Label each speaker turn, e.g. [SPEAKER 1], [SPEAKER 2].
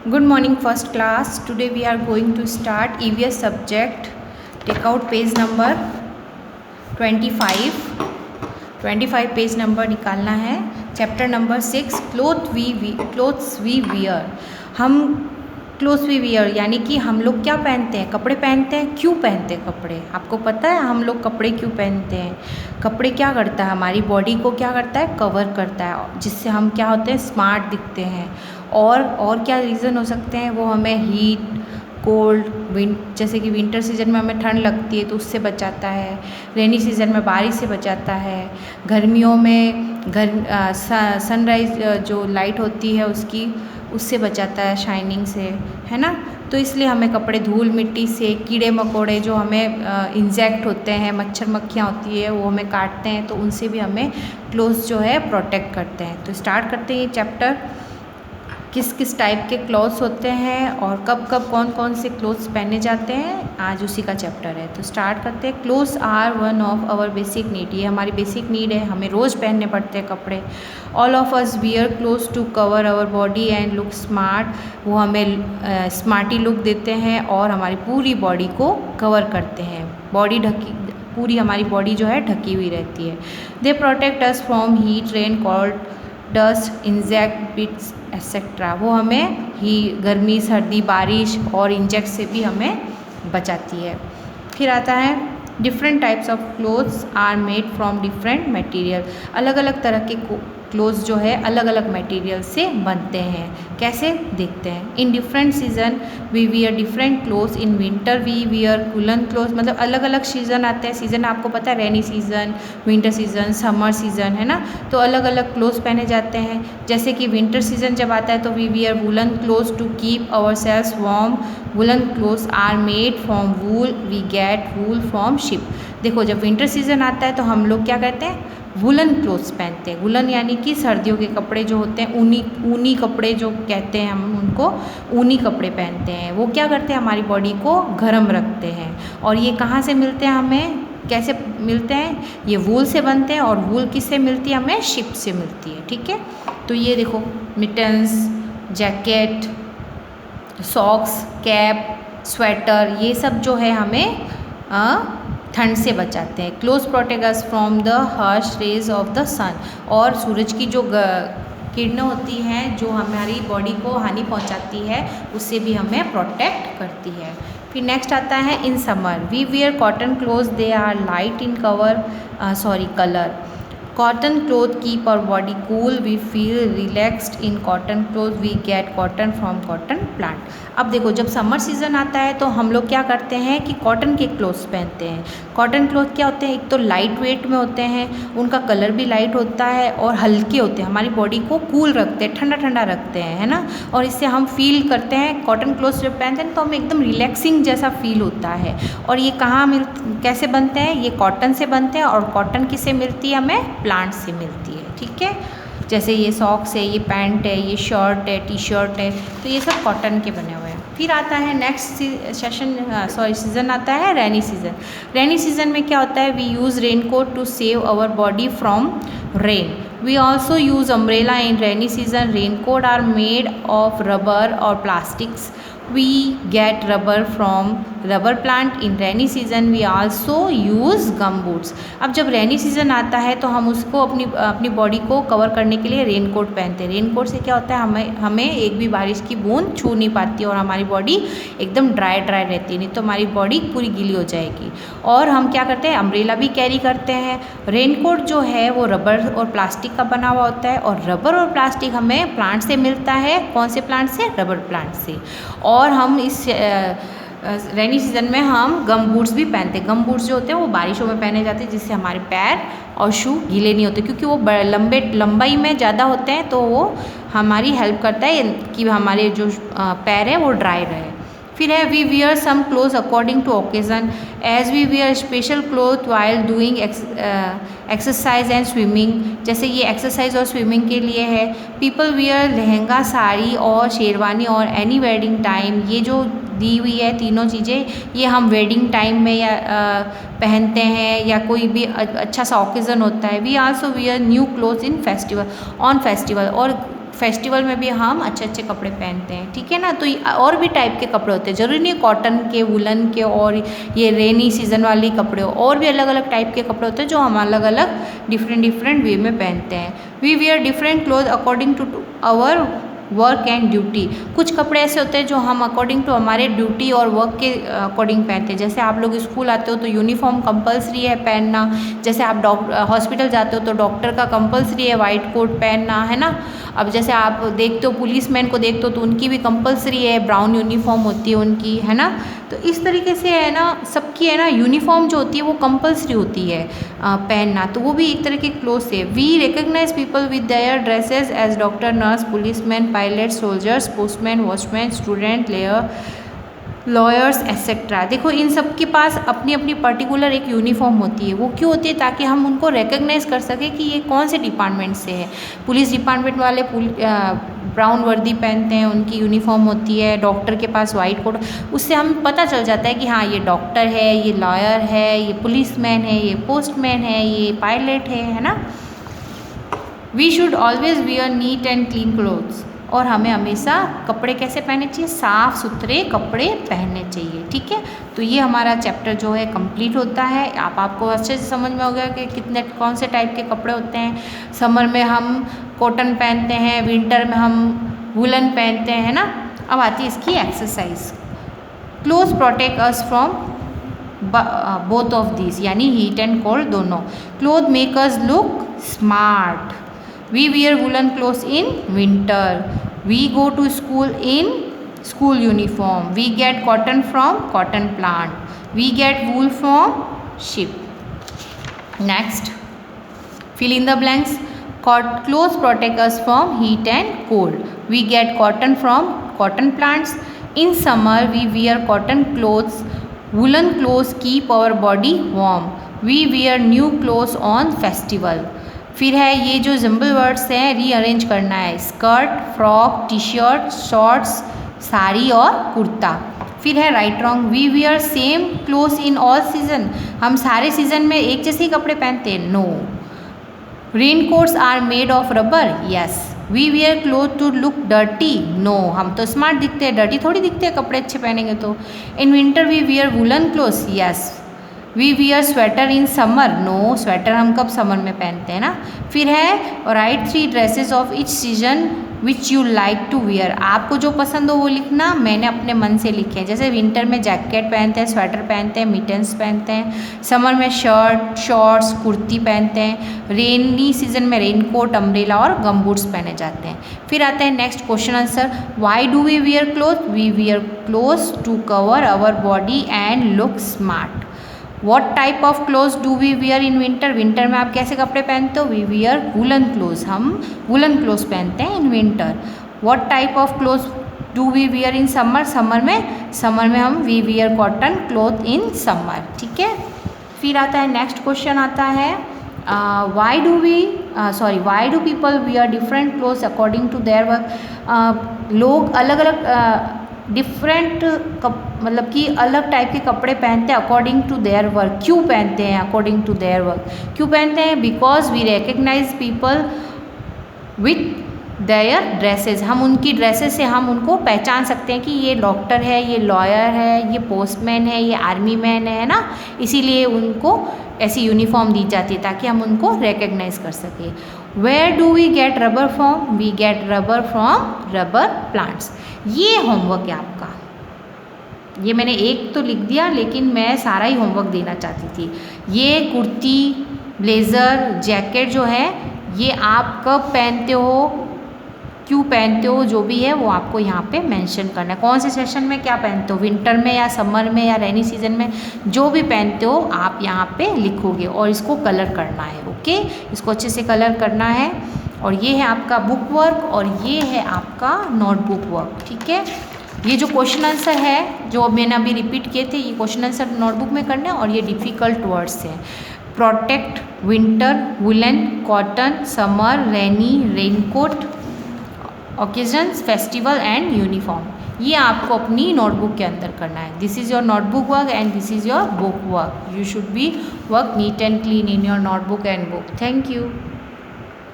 [SPEAKER 1] Good morning, first class. Today we are going to start EVS subject. Take out page number 25. 25 page number निकालना है. Chapter number 6 clothes we wear. हम clothes we wear यानी कि हम लोग क्या पहनते हैं, कपड़े पहनते हैं. क्यों पहनते हैं कपड़े, आपको पता है हम लोग कपड़े क्यों पहनते हैं. कपड़े क्या करता है, हमारी बॉडी को क्या करता है, कवर करता है, जिससे हम क्या होते हैं, स्मार्ट दिखते हैं. और क्या रीज़न हो सकते हैं, वो हमें हीट, कोल्ड, जैसे कि विंटर सीजन में हमें ठंड लगती है तो उससे बचाता है. रेनी सीजन में बारिश से बचाता है. गर्मियों में सनराइज जो लाइट होती है उससे बचाता है, शाइनिंग से, है ना. तो इसलिए हमें कपड़े धूल मिट्टी से, कीड़े मकोड़े जो हमें इंसेक्ट होते हैं, मच्छर मक्खियाँ होती है वो हमें काटते हैं, तो उनसे भी हमें क्लोथ्स जो है प्रोटेक्ट करते हैं. तो स्टार्ट करते हैं ये चैप्टर. किस किस टाइप के क्लॉथ्स होते हैं और कब कब कौन कौन से क्लोथ्स पहने जाते हैं, आज उसी का चैप्टर है. तो स्टार्ट करते हैं. Clothes are one of our basic need. ये हमारी बेसिक नीड है, हमें रोज़ पहनने पड़ते हैं कपड़े. All of us wear clothes to cover our body and look smart. वो हमें स्मार्टी लुक देते हैं और हमारी पूरी बॉडी को कवर करते हैं. पूरी हमारी बॉडी जो है ढकी हुई रहती है. They protect us from heat, rain, cold, dust, insect, bits etcetera. वो हमें गर्मी, सर्दी, बारिश और इंसेक्ट से भी हमें बचाती है. फिर आता है different types of clothes are made from different material. अलग अलग तरह के क्लोथ्स जो है अलग अलग मटेरियल से बनते हैं. कैसे देखते हैं. In different season we wear different clothes. In winter we wear woollen clothes. मतलब अलग अलग सीजन आते हैं. सीजन आपको पता है, rainy season, winter season, summer season, है ना. तो अलग अलग क्लोथ्स पहने जाते हैं. जैसे कि विंटर सीजन जब आता है तो we wear woollen clothes to keep our selves warm. Woollen clothes are made from wool. We get wool from sheep. देखो, जब विंटर सीजन आता है तो हम लोग क्या करते हैं, वुलन क्लोथ्स पहनते हैं. वुलन यानी कि सर्दियों के कपड़े जो होते हैं, ऊनी कपड़े जो कहते हैं, हम उनको ऊनी कपड़े पहनते हैं. वो क्या करते हैं, हमारी बॉडी को गर्म रखते हैं. और ये कहाँ से मिलते हैं, हमें कैसे मिलते हैं, ये वूल से बनते हैं. और वूल किससे मिलती है, हमें शिप से मिलती है. ठीक है. तो ये देखो, mittens, jacket, socks, cap, sweater, ये सब जो है हमें ठंड से बचाते हैं. Clothes protect us from the harsh rays of the sun. और सूरज की जो किरणें होती हैं जो हमारी बॉडी को हानि पहुंचाती है, उससे भी हमें प्रोटेक्ट करती है. फिर नेक्स्ट आता है in summer we wear cotton clothes. They are light in colour. Cotton cloth keep our body cool. We feel relaxed in cotton cloth. We get cotton from cotton plant. अब देखो, जब summer season आता है तो हम लोग क्या करते हैं कि कॉटन के क्लोथ्स पहनते हैं. कॉटन क्लोथ क्या होते हैं, एक तो लाइट वेट में होते हैं, उनका कलर भी लाइट होता है और हल्के होते हैं, हमारी बॉडी को कूल रखते हैं, ठंडा ठंडा रखते हैं, है ना. और इससे हम फील करते हैं, कॉटन क्लोथ्स जब पहनते हैं तो हमें एकदम रिलैक्सिंग जैसा फील होता है. और ये कैसे बनते हैं, ये कॉटन से बनते हैं. और कॉटन किससे मिलती है, हमें प्लांट से मिलती है. ठीक है. जैसे ये सॉक्स है, ये पैंट है, ये शर्ट है, टी शर्ट है, तो ये सब कॉटन के बने हुए हैं. फिर आता है नेक्स्ट सीज़न आता है रेनी सीज़न. रेनी सीज़न में क्या होता है, we use raincoat to save our body from rain. We also use umbrella in rainy season. Raincoat are made of rubber और plastics. We get rubber from rubber plant. In rainy season we also use gum boots. अब जब rainy season आता है तो हम उसको अपनी body को कवर करने के लिए रेन कोट पहनते हैं. रेन कोट से क्या होता है, हमें एक भी बारिश की बूंद छू नहीं पाती और हमारी बॉडी एकदम ड्राई रहती है. नहीं तो हमारी बॉडी पूरी गीली हो जाएगी. और हम क्या करते हैं, अम्ब्रेला भी कैरी करते हैं. रेन कोट जो है वो रबर और प्लास्टिक का बना हुआ होता है. और रबर और प्लास्टिक हमें प्लांट से मिलता है. कौन से प्लांट से, रबर प्लांट से. और हम इस रेनी सीज़न में हम गम बूट्स भी पहनते हैं. गम बूट्स जो होते हैं वो बारिशों में पहने जाते हैं, जिससे हमारे पैर और शू गीले नहीं होते, क्योंकि वो लंबाई में ज़्यादा होते हैं. तो वो हमारी हेल्प करता है कि हमारे जो पैर है वो ड्राई रहे. फिर है we wear some cloth according to occasion. As we wear special cloth while doing exercise and swimming. जैसे ये एक्सरसाइज और स्विमिंग के लिए है. पीपल वियर लहंगा, साड़ी और शेरवानी और एनी वेडिंग टाइम. ये जो दी हुई है तीनों चीज़ें, ये हम वेडिंग टाइम में या पहनते हैं या कोई भी अच्छा सा ओकेज़न होता है. We also wear new clothes in festival on festival. और फेस्टिवल में भी हम अच्छे अच्छे कपड़े पहनते हैं, ठीक है ना। तो और भी टाइप के कपड़े होते हैं, ज़रूरी नहीं कॉटन के, वुलन के और ये रेनी सीजन वाली कपड़े हो, और भी अलग अलग टाइप के कपड़े होते हैं जो हम अलग अलग डिफरेंट वे में पहनते हैं। We wear different cloth according to our work and duty. कुछ कपड़े ऐसे होते हैं जो हम अकॉर्डिंग टू हमारे ड्यूटी और वर्क के अकॉर्डिंग पहनते हैं। जैसे आप लोग स्कूल आते हो तो यूनिफॉर्म कंपलसरी है पहनना, जैसे आप हॉस्पिटल जाते हो तो डॉक्टर का कंपलसरी है वाइट कोट पहनना, है ना। अब जैसे आप देखते हो पुलिसमैन को देखते हो तो उनकी भी कंपलसरी है, ब्राउन यूनिफॉर्म होती है उनकी, है ना। तो इस तरीके से है ना, सबकी है ना यूनिफॉर्म जो होती है वो कंपलसरी होती है पहनना, तो वो भी एक तरह के क्लोथ है। We recognise people with their dresses as doctor, nurse, policeman, pilot, soldiers, postman, watchman, student, lawyers etcetera. देखो इन सब के पास अपनी अपनी पर्टिकुलर एक यूनिफॉर्म होती है। वो क्यों होती है? ताकि हम उनको रिकग्नाइज कर सकें कि ये कौन से डिपार्टमेंट से है। पुलिस डिपार्टमेंट वाले ब्राउन वर्दी पहनते हैं, उनकी यूनिफॉर्म होती है। डॉक्टर के पास वाइट कोट, उससे हमें पता चल जाता है कि हाँ ये डॉक्टर है, ये लॉयर है, ये पुलिसमैन है, ये पोस्टमैन है, ये पायलट है ना। We should always wear neat and clean clothes. और हमें हमेशा कपड़े कैसे पहनने चाहिए? साफ़ सुथरे कपड़े पहनने चाहिए, ठीक है। तो ये हमारा चैप्टर जो है कंप्लीट होता है। आपको अच्छे से समझ में हो गया कि कौन से टाइप के कपड़े होते हैं। समर में हम कॉटन पहनते हैं, विंटर में हम वुलन पहनते हैं ना। अब आती है इसकी exercise. Clothes protect us from both of this, यानी हीट एंड कोल्ड दोनों। Cloth make us look smart. We wear woolen clothes in winter. We go to school in school uniform. We get cotton from cotton plant. We get wool from sheep. Next, fill in the blanks. Clothes protect us from heat and cold. We get cotton from cotton plants. In summer, we wear cotton clothes. Woolen clothes keep our body warm. We wear new clothes on festival. फिर है ये जो gimbal words हैं rearrange करना है। Skirt, frock, T shirt, shorts, sari और कुर्ता। फिर है right wrong. We wear same clothes in all season. हम सारे सीजन में एक जैसे ही कपड़े पहनते हैं? No. Raincoats are made of rubber? Yes. We wear cloth to look dirty? No. हम तो स्मार्ट दिखते हैं, डर्टी थोड़ी दिखते हैं कपड़े अच्छे पहनेंगे तो। In winter we wear woollen clothes? Yes. We wear sweater in summer? No. Sweater हम कब समर में पहनते हैं ना। फिर है right 3 dresses of each season which you like to wear. आपको जो पसंद हो वो लिखना, मैंने अपने मन से लिखे हैं। जैसे विंटर में जैकेट पहनते हैं, स्वेटर पहनते हैं, मिटन्स पहनते हैं। समर में शर्ट, शॉर्ट्स, कुर्ती पहनते हैं। रेनी सीजन में रेन कोट, अम्ब्रेला और गम बूट्स पहने जाते हैं। फिर आता है next question answer. Why do we wear cloth? We wear clothes to cover our body and look smart. What type of clothes do we wear in winter? Winter में आप कैसे कपड़े पहनते हो? We wear woollen clothes. हम woollen clothes पहनते हैं in winter. What type of clothes do we wear in summer? Summer में हम we wear cotton cloth in summer, ठीक है। फिर आता है नेक्स्ट क्वेश्चन आता है why do people wear different clothes according to their work. लोग अलग अलग डिफरेंट मतलब कि अलग टाइप के कपड़े पहनते हैं अकॉर्डिंग टू देयर वर्क। क्यों पहनते हैं अकॉर्डिंग टू देयर वर्क? क्यों पहनते हैं? Because we recognise people with their dresses. हम उनकी ड्रेसेस से हम उनको पहचान सकते हैं कि ये डॉक्टर है, ये लॉयर है, ये पोस्टमैन है, ये आर्मी मैन है ना। इसीलिए उनको ऐसी यूनिफॉर्म दी जाती है ताकि हम उनको रिकग्नाइज कर सकें। Where do we get rubber from? We get rubber from rubber plants. ये होमवर्क है आपका। ये मैंने एक तो लिख दिया लेकिन मैं सारा ही होमवर्क देना चाहती थी। ये कुर्ती, ब्लेज़र, जैकेट जो है ये आप कब पहनते हो, क्यों पहनते हो, जो भी है वो आपको यहाँ पे मेंशन करना है। कौन से सेशन में क्या पहनते हो, विंटर में या समर में या रेनी सीजन में, जो भी पहनते हो आप यहाँ पे लिखोगे और इसको कलर करना है। ओके, इसको अच्छे से कलर करना है। और ये है आपका बुक वर्क और ये है आपका नोटबुक वर्क, ठीक है। ये जो क्वेश्चन आंसर है जो मैंने अभी रिपीट किए थे, ये क्वेश्चन आंसर नोटबुक में करना है और ये डिफ़िकल्ट वर्ड्स हैं। Protect, winter, woollen, cotton, summer, rainy, raincoat, occasions, festival and uniform. ये आपको अपनी नोटबुक के अंदर करना है। This is your notebook work and this is your book work. You should be work NEET and clean in your notebook and book. Thank you.